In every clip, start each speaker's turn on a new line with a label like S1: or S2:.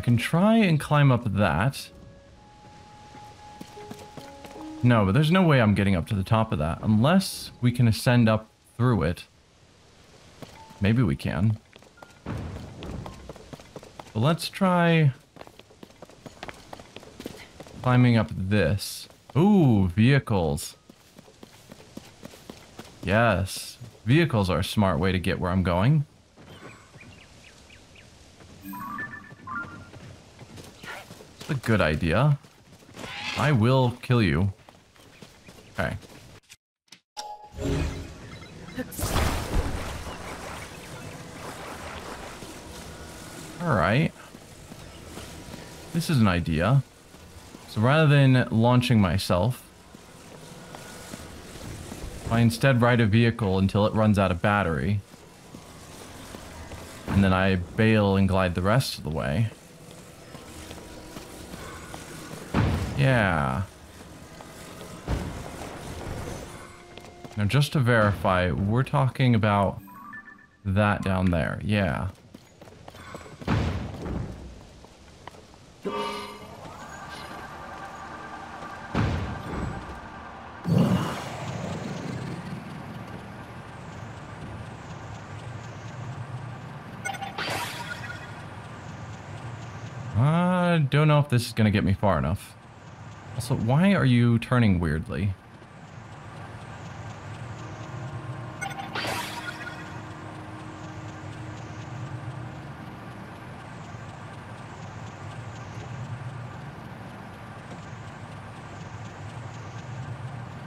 S1: can try and climb up that. No, but there's no way I'm getting up to the top of that. Unless we can ascend up through it. Maybe we can. But let's try climbing up this. Ooh, vehicles. Yes. Vehicles are a smart way to get where I'm going. It's a good idea. I will kill you. Okay. Alright. This is an idea. So rather than launching myself, I instead ride a vehicle until it runs out of battery. And then I bail and glide the rest of the way. Yeah. Now just to verify, we're talking about that down there. Yeah. I don't know if this is going to get me far enough. Also, why are you turning weirdly?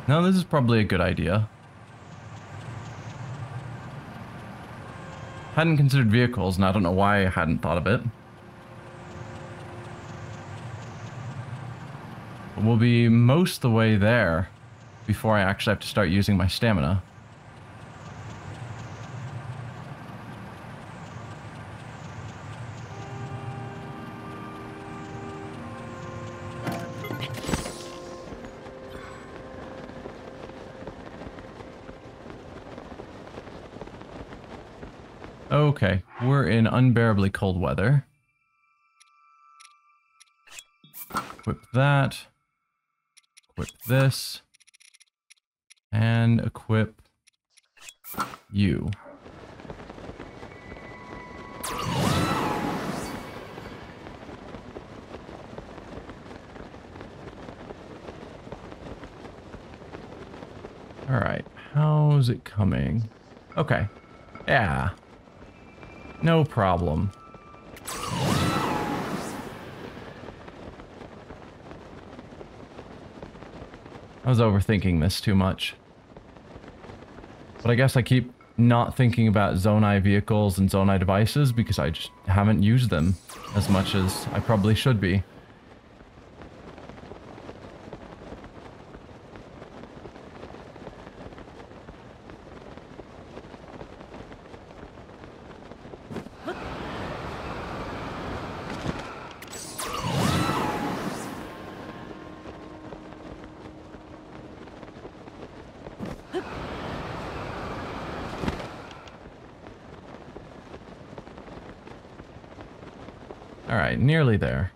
S1: No, this is probably a good idea. Hadn't considered vehicles, and I don't know why I hadn't thought of it. But we'll be most of the way there before I actually have to start using my stamina. Okay, we're in unbearably cold weather. Equip that. Equip this. And equip you. Alright, how's it coming? Okay, yeah. No problem. I was overthinking this too much. But I guess I keep not thinking about Zonai vehicles and Zonai devices because I just haven't used them as much as I probably should be. Alright, nearly there.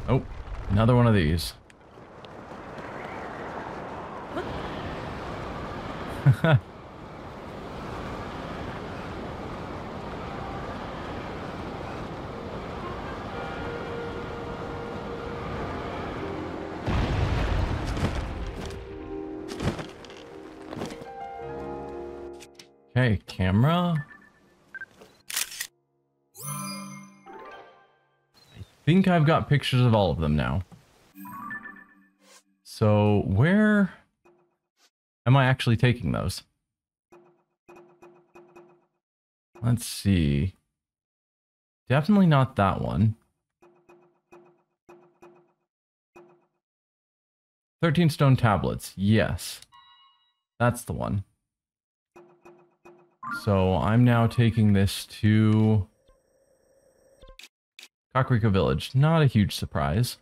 S1: Oh, another one of these. Okay, camera. I think I've got pictures of all of them now. So, where am I actually taking those? Let's see. Definitely not that one. 13 stone tablets. Yes. That's the one. So I'm now taking this to Kakariko Village. Not a huge surprise.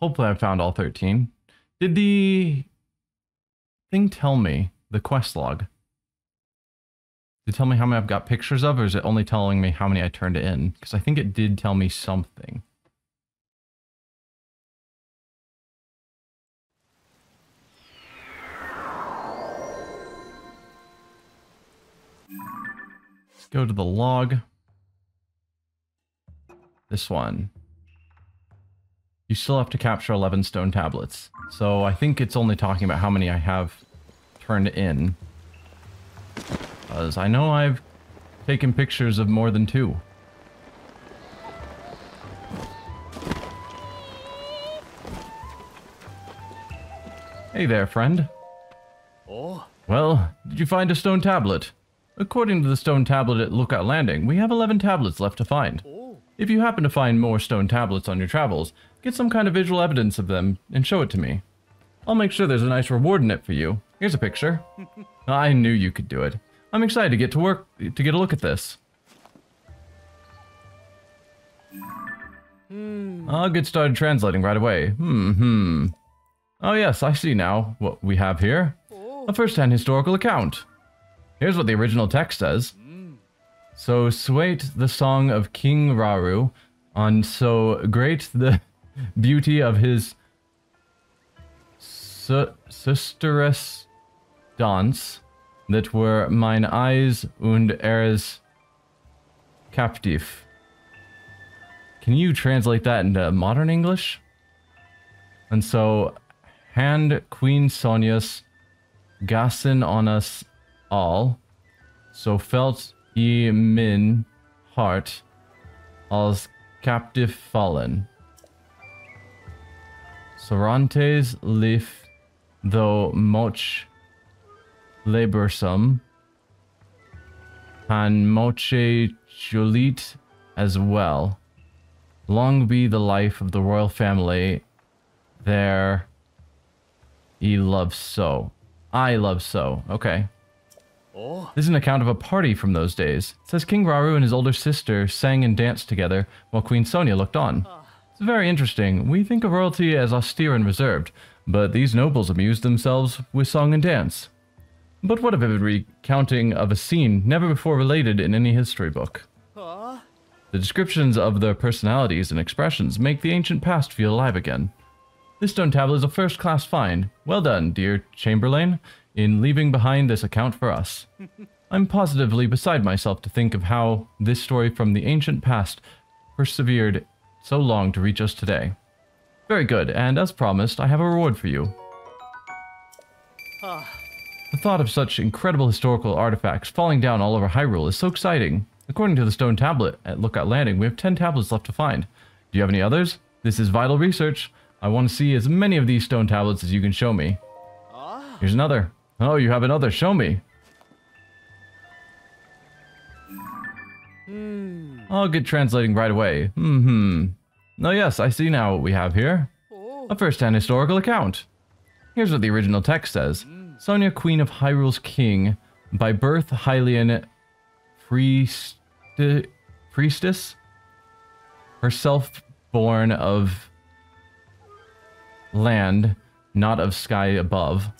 S1: Hopefully I found all 13. Did the thing tell me, the quest log? Did it tell me how many I've got pictures of, or is it only telling me how many I turned in? Because I think it did tell me something. Let's go to the log. This one. You still have to capture 11 stone tablets. So I think it's only talking about how many I have turned in. Because I know I've taken pictures of more than 2. Hey there, friend.
S2: Oh.
S1: Well, did you find a stone tablet? According to the stone tablet at Lookout Landing, we have 11 tablets left to find.
S2: Oh.
S1: If you happen to find more stone tablets on your travels, get some kind of visual evidence of them and show it to me. I'll make sure there's a nice reward in it for you. Here's a picture. I knew you could do it. I'm excited to get to work to get a look at this. I'll get started translating right away. Oh yes, I see now what we have here. A first-hand historical account. Here's what the original text says. So swait the song of King Rauru on so great the beauty of his sisteress dance that were mine eyes und eres captive. Can you translate that into modern English? And so, hand Queen Sonia's gassen on us all, so felt ye min heart als captive fallen. Sorantes lif though moch laborsome, and moche julit as well. Long be the life of the royal family there ye love so. I love so. Okay.
S2: Oh.
S1: This is an account of a party from those days. It says King Rauru and his older sister sang and danced together while Queen Sonia looked on. It's very interesting. We think of royalty as austere and reserved, but these nobles amused themselves with song and dance. But what a vivid recounting of a scene never before related in any history book. The descriptions of their personalities and expressions make the ancient past feel alive again. This stone tablet is a first-class find. Well done, dear Chamberlain, in leaving behind this account for us. I'm positively beside myself to think of how this story from the ancient past persevered so long to reach us today. Very good, and as promised, I have a reward for you. The thought of such incredible historical artifacts falling down all over Hyrule is so exciting. According to the stone tablet at Lookout Landing, we have 10 tablets left to find. Do you have any others? This is vital research. I want to see as many of these stone tablets as you can show me. Here's another. Oh, you have another. Show me. I'll get translating right away. Oh yes, I see now what we have here. A first-hand historical account. Here's what the original text says. Sonia, Queen of Hyrule's King, by birth Hylian priestess, herself born of land, not of sky above.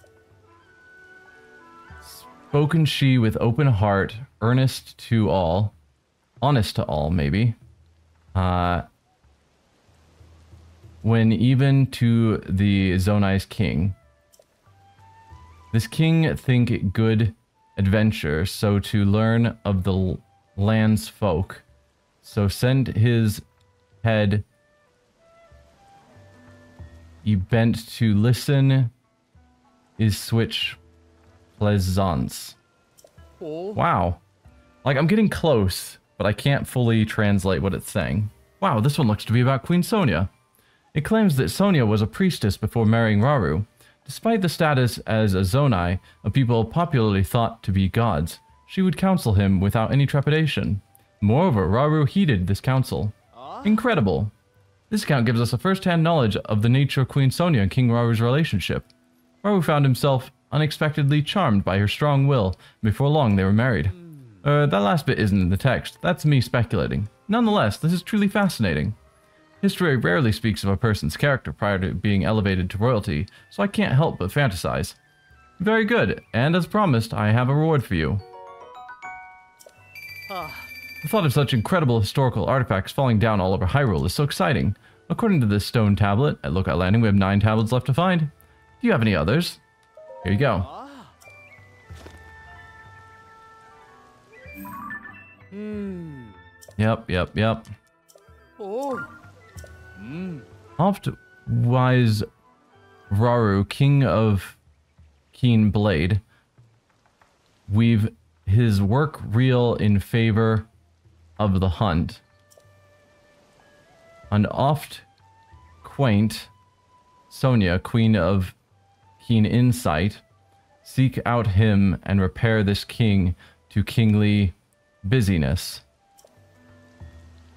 S1: Spoken she with open heart, earnest to all, honest to all, maybe. When even to the Zonai's king. This king think good adventure, so to learn of the land's folk. So sent his head ye bent to listen is switch plaisance. Wow. Like, I'm getting close, but I can't fully translate what it's saying. Wow, this one looks to be about Queen Sonia. It claims that Sonia was a priestess before marrying Rauru. Despite the status as a Zonai, a people popularly thought to be gods, she would counsel him without any trepidation. Moreover, Rauru heeded this counsel. Incredible. This account gives us a first-hand knowledge of the nature of Queen Sonia and King Raru's relationship. Rauru found himself unexpectedly charmed by her strong will, and before long they were married. That last bit isn't in the text. That's me speculating. Nonetheless, this is truly fascinating. History rarely speaks of a person's character prior to being elevated to royalty, so I can't help but fantasize. Very good, and as promised, I have a reward for you. The thought of such incredible historical artifacts falling down all over Hyrule is so exciting. According to this stone tablet at Lookout Landing, we have 9 tablets left to find. Do you have any others? Here you go. Yep. Oft wise Raru, king of Keen Blade, weave his work reel in favor of the hunt. And oft quaint Sonia, queen of keen insight, seek out him and repair this king to kingly busyness.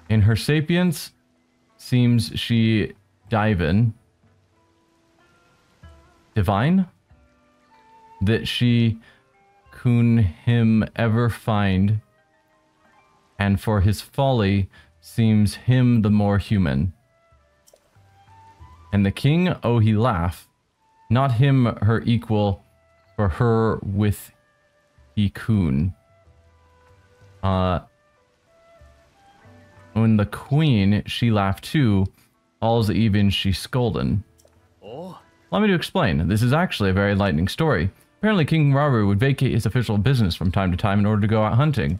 S1: In her sapience, seems she divine, that she could him ever find, and for his folly seems him the more human. And the king, oh he laugh, not him her equal, for her with he coon. When the queen, she laughed too, all's even she scolden. Allow me to explain. This is actually a very enlightening story. Apparently King Raru would vacate his official business from time to time in order to go out hunting.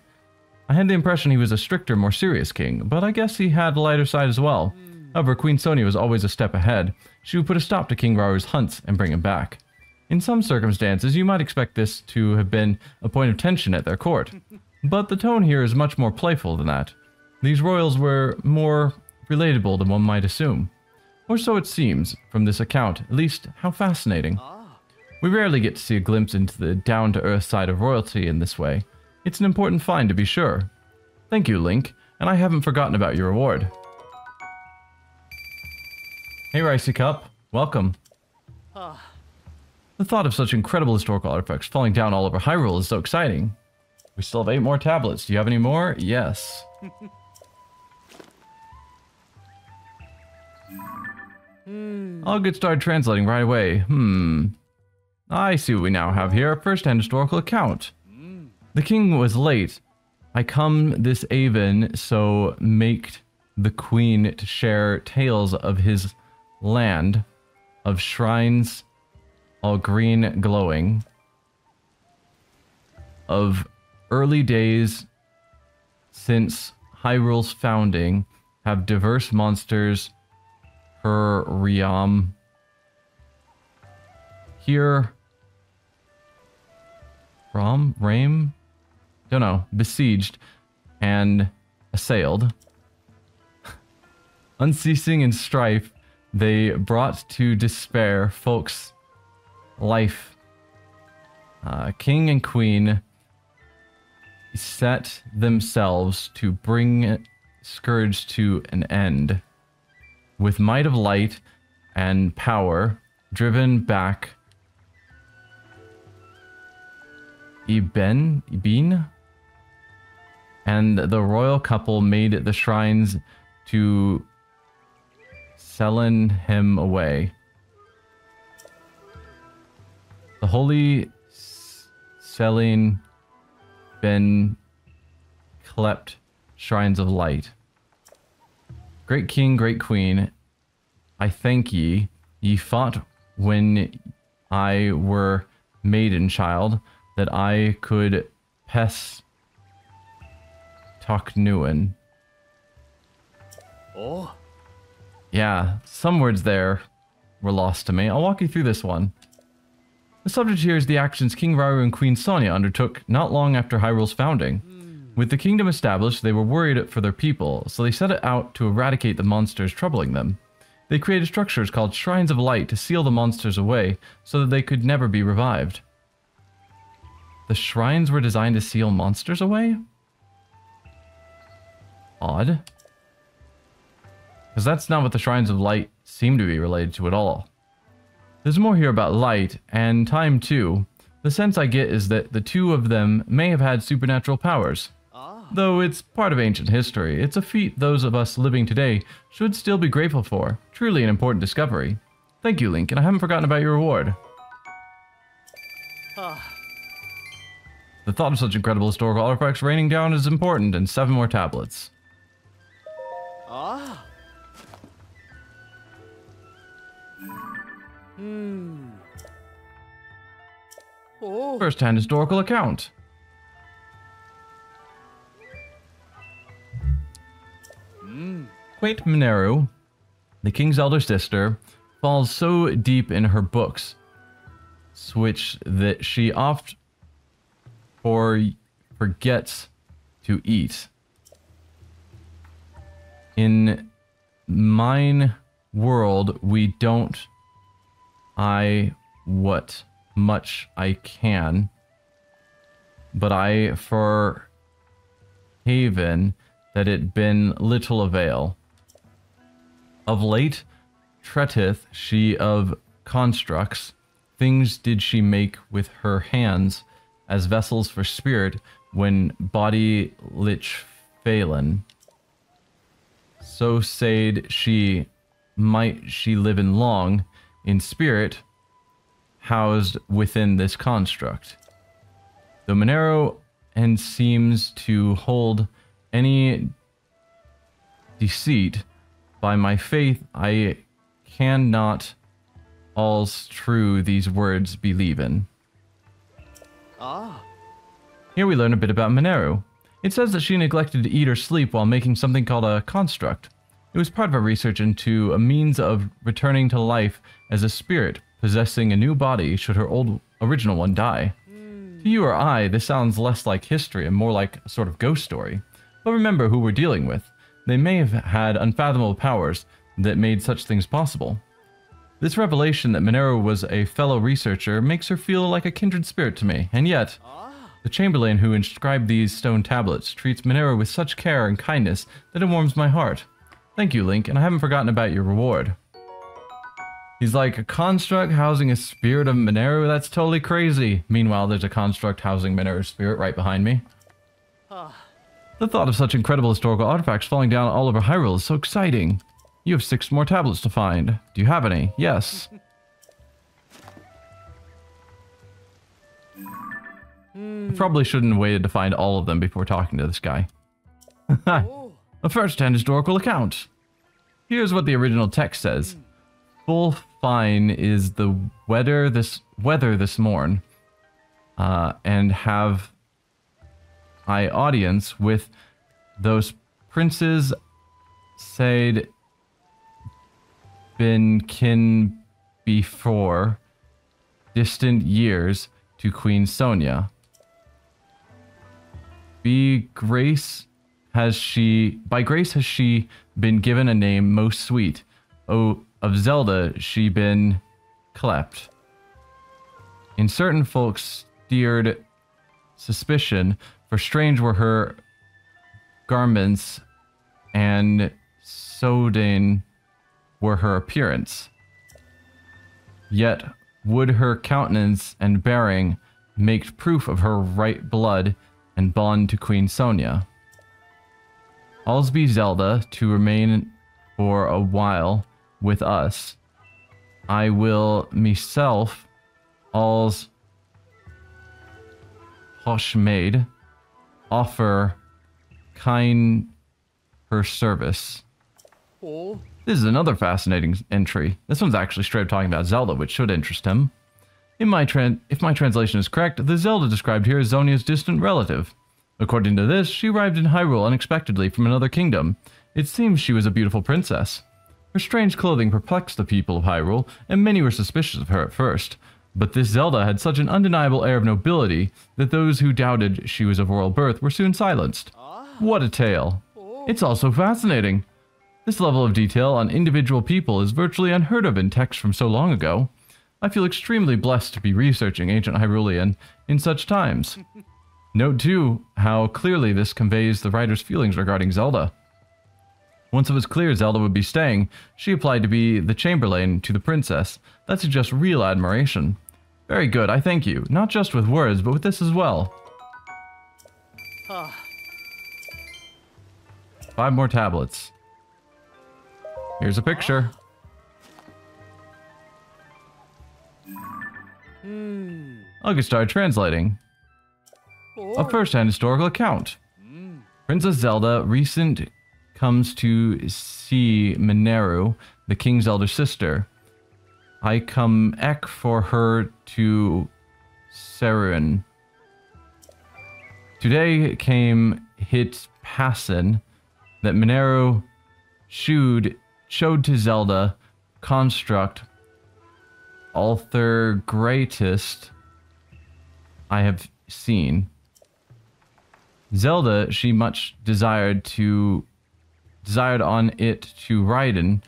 S1: I had the impression he was a stricter, more serious king, but I guess he had a lighter side as well. However, Queen Sonia was always a step ahead. She would put a stop to King Raru's hunts and bring him back. In some circumstances, you might expect this to have been a point of tension at their court, but the tone here is much more playful than that. These royals were more relatable than one might assume. Or so it seems, from this account. At least, how fascinating. We rarely get to see a glimpse into the down-to-earth side of royalty in this way. It's an important find to be sure. Thank you, Link, and I haven't forgotten about your reward. Hey, Ricey Cup. Welcome. The thought of such incredible historical artifacts falling down all over Hyrule is so exciting. We still have 8 more tablets. Do you have any more? Yes. I'll get started translating right away. I see what we now have here. A first-hand historical account. The king was late. I come this even, so make the queen to share tales of his land, of shrines all green glowing, of early days since Hyrule's founding, have diverse monsters her realm. Here, Rame? Don't know, besieged and assailed. Unceasing in strife, they brought to despair folks' life. King and queen set themselves to bring scourge to an end. With might of light and power, driven back Ibn, and the royal couple made the shrines to sellen him away. The holy selling Ben clept shrines of light. Great king, great queen, I thank ye. Ye fought when I were maiden child, that I could pes talk newen. Yeah, some words there were lost to me. I'll walk you through this one. The subject here is the actions King Raru and Queen Sonia undertook not long after Hyrule's founding. With the kingdom established, they were worried for their people, so they set out to eradicate the monsters troubling them. They created structures called Shrines of Light to seal the monsters away, so that they could never be revived. The shrines were designed to seal monsters away? Odd. Because that's not what the Shrines of Light seem to be related to at all. There's more here about light, and time too. The sense I get is that the two of them may have had supernatural powers. Though it's part of ancient history, it's a feat those of us living today should still be grateful for. Truly an important discovery. Thank you, Link, and I haven't forgotten about your reward. The thought of such incredible historical artifacts raining down is important, and 7 more tablets. First-hand historical account. Quaint Mineru, the king's elder sister, falls so deep in her books, which that she oft forgets to eat. In mine world, we don't what much I can, but I for haven that it been little avail. Of late, treateth she of constructs, things did she make with her hands, as vessels for spirit, when body lich phalin. So said she, might she live in long, in spirit, housed within this construct. Though Monero and seems to hold any deceit, by my faith I cannot all's true these words believe in. Here we learn a bit about Mineru. It says that she neglected to eat or sleep while making something called a construct. It was part of her research into a means of returning to life as a spirit, possessing a new body should her old original one die. To you or I, this sounds less like history and more like a sort of ghost story. But remember who we're dealing with. They may have had unfathomable powers that made such things possible. This revelation that Mineru was a fellow researcher makes her feel like a kindred spirit to me, and yet, the Chamberlain who inscribed these stone tablets treats Mineru with such care and kindness that it warms my heart. Thank you, Link, and I haven't forgotten about your reward. He's like, a construct housing a spirit of Mineru? That's totally crazy. Meanwhile, there's a construct housing Mineru's spirit right behind me. The thought of such incredible historical artifacts falling down all over Hyrule is so exciting. You have 6 more tablets to find. Do you have any? Yes. I probably shouldn't have waited to find all of them before talking to this guy. A first-hand historical account. Here's what the original text says. Full fine is the weather this morn, and have I audience with those princes said been kin before distant years to Queen Sonia. By grace has she been given a name most sweet. Oh, of Zelda she been clept. In certain folks steered suspicion, for strange were her garments, and soden were her appearance. Yet would her countenance and bearing make proof of her right blood and bond to Queen Sonia. Alls be Zelda to remain for a while with us. I will myself alls Hoshmaid offer kind her service. This is another fascinating entry. This one's actually straight up talking about Zelda, which should interest him. If my translation is correct, the Zelda described here is Zonia's distant relative. According to this, she arrived in Hyrule unexpectedly from another kingdom. It seems she was a beautiful princess. Her strange clothing perplexed the people of Hyrule, and many were suspicious of her at first. But this Zelda had such an undeniable air of nobility that those who doubted she was of royal birth were soon silenced. What a tale. It's also fascinating. This level of detail on individual people is virtually unheard of in texts from so long ago. I feel extremely blessed to be researching ancient Hyrulean in such times. Note too how clearly this conveys the writer's feelings regarding Zelda. Once it was clear Zelda would be staying, she applied to be the Chamberlain to the princess. That suggests real admiration. Very good, I thank you. Not just with words, but with this as well. 5 more tablets. Here's a picture. I'll get started translating. A first-hand historical account. Princess Zelda recent comes to see Mineru, the king's elder sister. I come ek for her to Serun. Today came hit passin that Mineru showed to Zelda construct author greatest I have seen. Zelda she much desired on it to Raiden,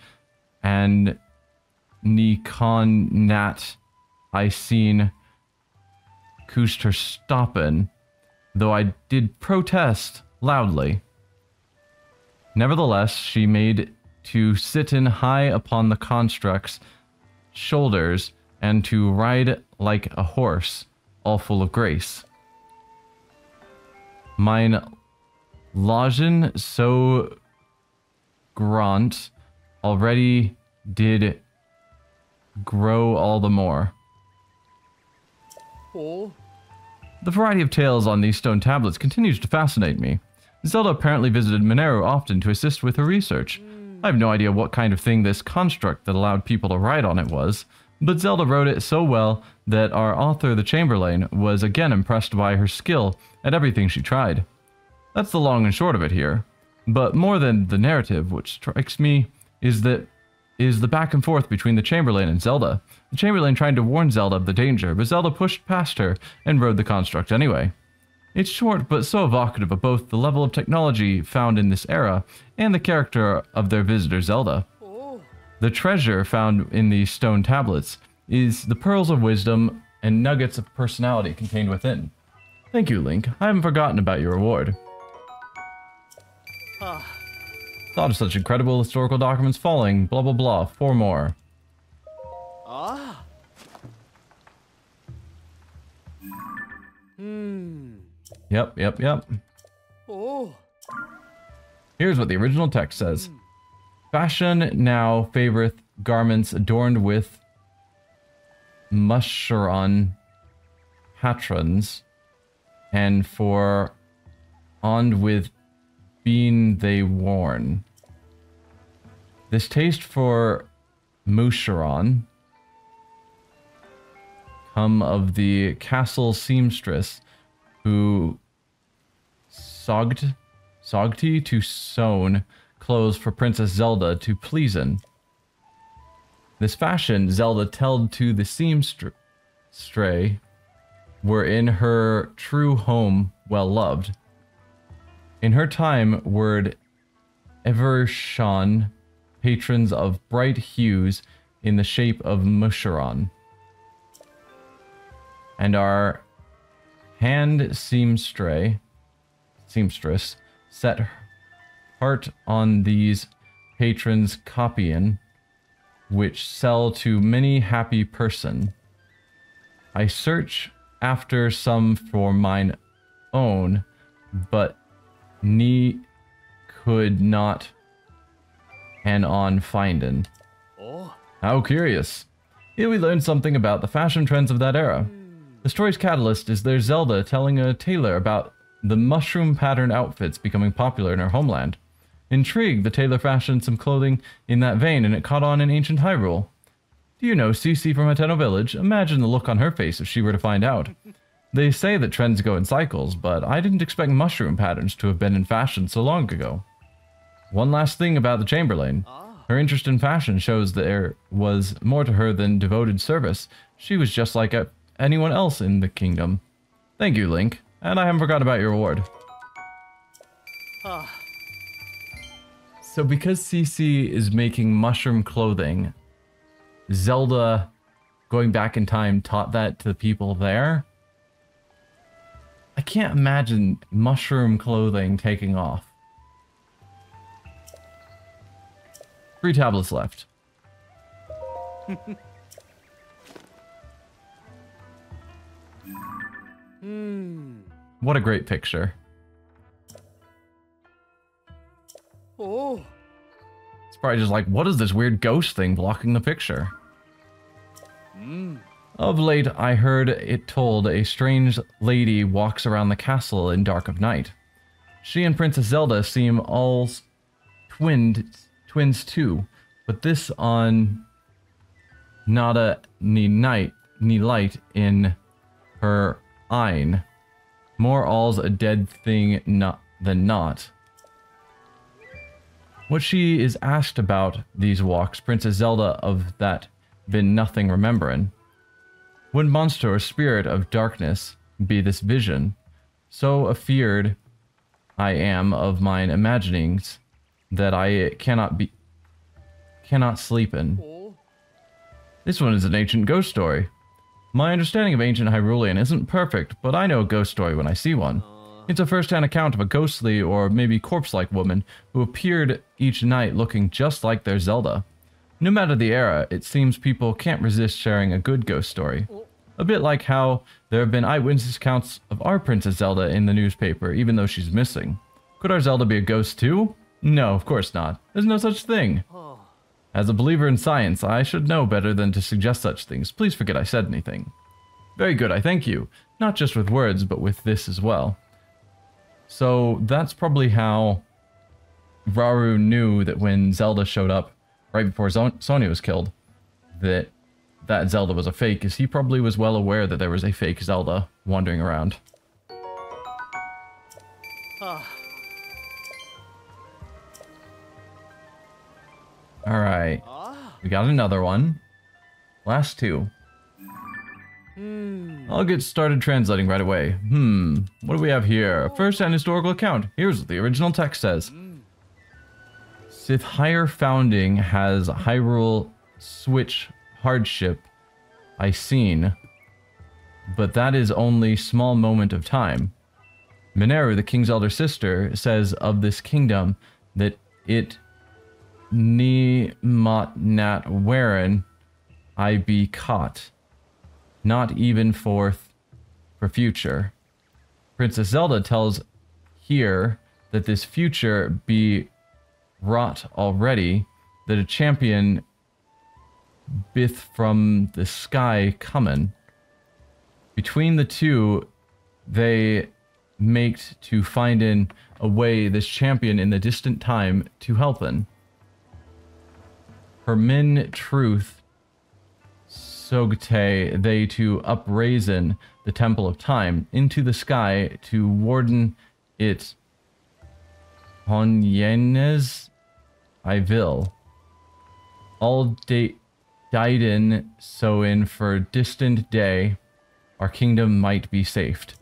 S1: and Nikon Nat I seen Kuster stoppen, though I did protest loudly. Nevertheless, she made to sit in high upon the construct's shoulders and to ride like a horse, all full of grace. Mine Lagen so grant already did grow all the more.
S2: Oh.
S1: The variety of tales on these stone tablets continues to fascinate me. Zelda apparently visited Mineru often to assist with her research. I have no idea what kind of thing this construct that allowed people to ride on it was, but Zelda wrote it so well that our author, the Chamberlain, was again impressed by her skill at everything she tried. That's the long and short of it here. But more than the narrative, which strikes me, is the back and forth between the Chamberlain and Zelda. The Chamberlain tried to warn Zelda of the danger, but Zelda pushed past her and rode the construct anyway. It's short, but so evocative of both the level of technology found in this era and the character of their visitor Zelda. The treasure found in these stone tablets is the pearls of wisdom and nuggets of personality contained within. Thank you, Link. I haven't forgotten about your reward. Thought of such incredible historical documents falling, blah blah blah, 4 more.
S2: Ah.
S1: Yep.
S2: Oh.
S1: Here's what the original text says. Fashion now favoreth garments adorned with musharon patrons, and for on with being they worn. This taste for musharon come of the castle seamstress who sogti to sewn clothes for Princess Zelda to pleasen. This fashion Zelda telled to the seamstray were in her true home well loved. In her time word ever shone patrons of bright hues in the shape of musharon. And our hand seamstress set heart on these patrons copying, which sell to many happy person. I search after some for mine own, but ne could not and on findin'.
S2: Oh.
S1: How curious. Here we learn something about the fashion trends of that era. The story's catalyst is their Zelda telling a tailor about the mushroom pattern outfits becoming popular in her homeland. Intrigued, the tailor fashioned some clothing in that vein and it caught on in ancient Hyrule. Do you know Cece from Hateno Village? Imagine the look on her face if she were to find out. They say that trends go in cycles, but I didn't expect mushroom patterns to have been in fashion so long ago. One last thing about the Chamberlain. Her interest in fashion shows there was more to her than devoted service. She was just like anyone else in the kingdom. Thank you, Link. And I haven't forgotten about your reward. So because Cece is making mushroom clothing, Zelda, going back in time, taught that to the people there? I can't imagine mushroom clothing taking off. 3 tablets left. What a great picture.
S2: Oh.
S1: It's probably just like, what is this weird ghost thing blocking the picture? Of late, I heard it told a strange lady walks around the castle in dark of night. She and Princess Zelda seem all twins too, but this on nada ni night ni light in her eyne. More all's a dead thing not than not. What she is asked about these walks, Princess Zelda of that been nothing remembering. Would monster or spirit of darkness be this vision? So afeard I am of mine imaginings that I cannot sleep in. This one is an ancient ghost story. My understanding of ancient Hyrulean isn't perfect, but I know a ghost story when I see one. It's a first-hand account of a ghostly or maybe corpse-like woman who appeared each night looking just like their Zelda. No matter the era, it seems people can't resist sharing a good ghost story. A bit like how there have been eyewitness accounts of our Princess Zelda in the newspaper, even though she's missing. Could our Zelda be a ghost too? No, of course not. There's no such thing. As a believer in science, I should know better than to suggest such things. Please forget I said anything. Very good, I thank you. Not just with words, but with this as well. So that's probably how Rauru knew that when Zelda showed up right before Sonia was killed, that Zelda was a fake, as he probably was well aware that there was a fake Zelda wandering around. Alright, we got another one. Last two. I'll get started translating right away. What do we have here? A first-hand historical account. Here's what the original text says. Sith higher founding has Hyrule switch hardship I seen, but that is only small moment of time. Mineru, the king's elder sister, says of this kingdom that it ni mot nat wherein I be caught, not even forth for future. Princess Zelda tells here that this future be wrought already, that a champion bith from the sky comin'. Between the two, they maked to find in a way this champion in the distant time to helpin'. Her min truth sogte they to upraisen the temple of time into the sky to warden it honyenes I will. All dieden so in for distant day our kingdom might be saved.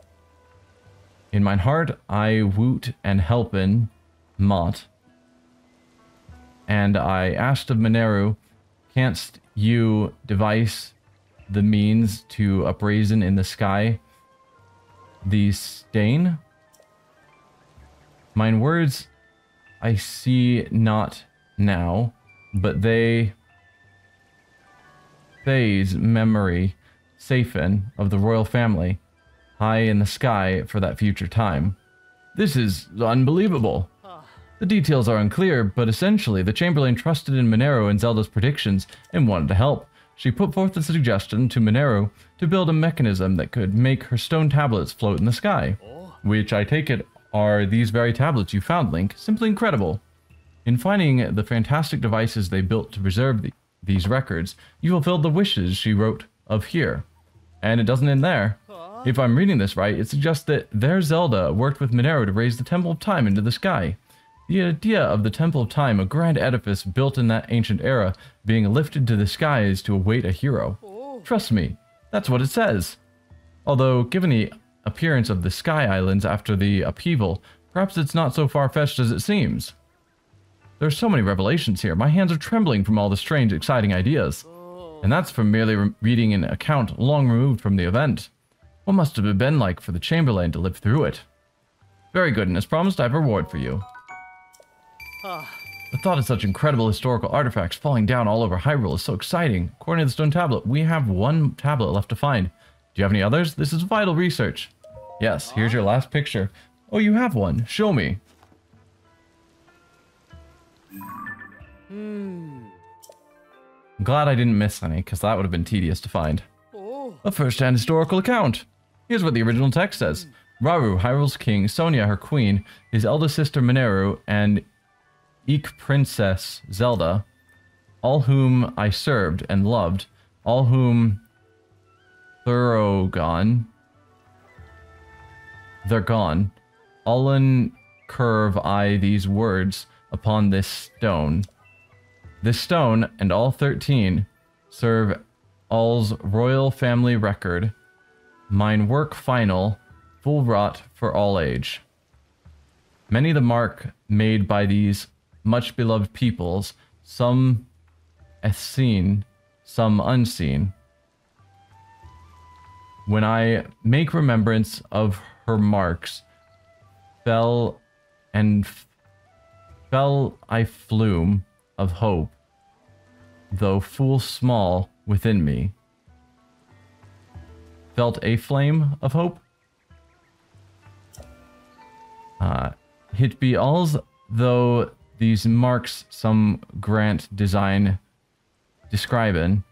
S1: In mine heart I woot and helpen Mott, and I asked of Mineru, canst you devise the means to upraisen in the sky the stain? Mine words I see not now, but they's memory safen of the royal family high in the sky for that future time. This is unbelievable. The details are unclear, but essentially the Chamberlain trusted in Mineru and Zelda's predictions and wanted to help. She put forth the suggestion to Mineru to build a mechanism that could make her stone tablets float in the sky, which I take it are these very tablets you found, Link. Simply incredible. In finding the fantastic devices they built to preserve these records, you fulfilled the wishes she wrote of here. And it doesn't end there. If I'm reading this right, it suggests that their Zelda worked with Mineru to raise the Temple of Time into the sky. The idea of the Temple of Time, a grand edifice built in that ancient era, being lifted to the skies to await a hero. Trust me, that's what it says. Although, given the appearance of the Sky Islands after the upheaval, perhaps it's not so far-fetched as it seems. There are so many revelations here, my hands are trembling from all the strange, exciting ideas. And that's from merely reading an account long removed from the event. What must it have been like for the Chamberlain to live through it? Very good, and as promised, I have a reward for you. The thought of such incredible historical artifacts falling down all over Hyrule is so exciting. According to the stone tablet, we have one tablet left to find. Do you have any others? This is vital research. Yes, here's your last picture. Oh, you have one. Show me. I'm glad I didn't miss any, because that would have been tedious to find.
S2: Oh.
S1: A first-hand historical account. Here's what the original text says. Rauru, Hyrule's king, Sonia, her queen, his eldest sister Mineru, and Eek Princess Zelda, all whom I served and loved, all whom they're gone. Allen curve I these words upon this stone. This stone, and all 13, serve all's royal family record. Mine work final, full wrought for all age. Many the mark made by these much beloved peoples, some seen, some unseen. When I make remembrance of her marks, fell I flume of hope, though full small within me. Felt a flame of hope? Hit be alls, though these marks some grant design describin.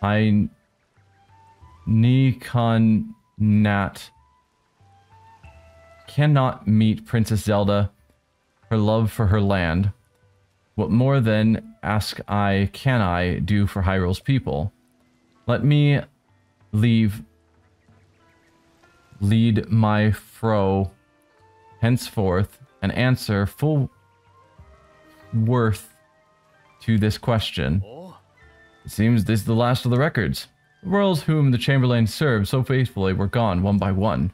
S1: I ni con nat cannot meet Princess Zelda, her love for her land. What more then ask I can I do for Hyrule's people? Let me lead my fro henceforth and answer full worth to this question.
S2: Oh.
S1: It seems this is the last of the records. The royals whom the Chamberlain served so faithfully were gone one by one.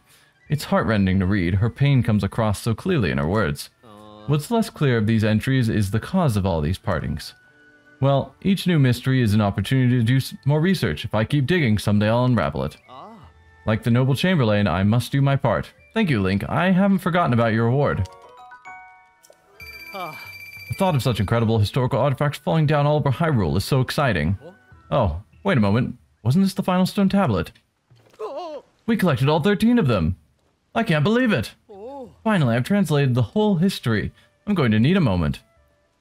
S1: It's heartrending to read. Her pain comes across so clearly in her words. What's less clear of these entries is the cause of all these partings. Well, each new mystery is an opportunity to do more research. If I keep digging, someday I'll unravel it. Like the noble Chamberlain, I must do my part. Thank you, Link. I haven't forgotten about your award. The thought of such incredible historical artifacts falling down all over Hyrule is so exciting. Oh, wait a moment. Wasn't this the final stone tablet? We collected all 13 of them. I can't believe it. Finally, I've translated the whole history. I'm going to need a moment.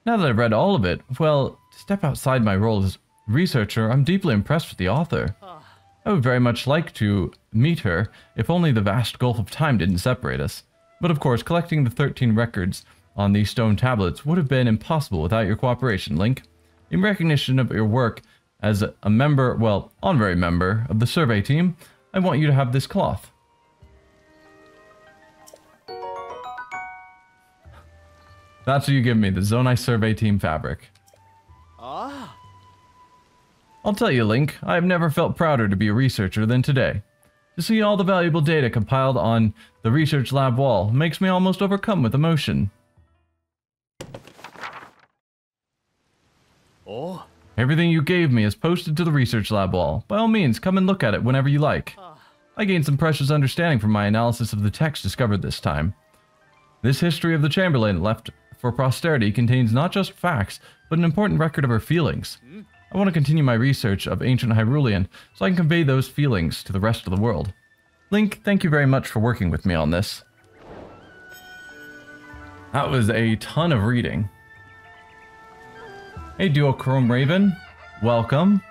S1: Now that I've read all of it, well, to step outside my role as researcher, I'm deeply impressed with the author. I would very much like to meet her, if only the vast gulf of time didn't separate us. But of course, collecting the 13 records on these stone tablets would have been impossible without your cooperation, Link. In recognition of your work as a member, well, honorary member of the survey team, I want you to have this cloth. That's what you give me, the Zonai Survey Team fabric. I'll tell you, Link, I have never felt prouder to be a researcher than today. To see all the valuable data compiled on the research lab wall makes me almost overcome with emotion.
S2: Oh.
S1: Everything you gave me is posted to the research lab wall. By all means, come and look at it whenever you like. I gained some precious understanding from my analysis of the text discovered this time. This history of the Chamberlain left for posterity contains not just facts, but an important record of her feelings. I want to continue my research of ancient Hyrulean so I can convey those feelings to the rest of the world. Link, thank you very much for working with me on this. That was a ton of reading. Hey, Duochrome Raven, welcome.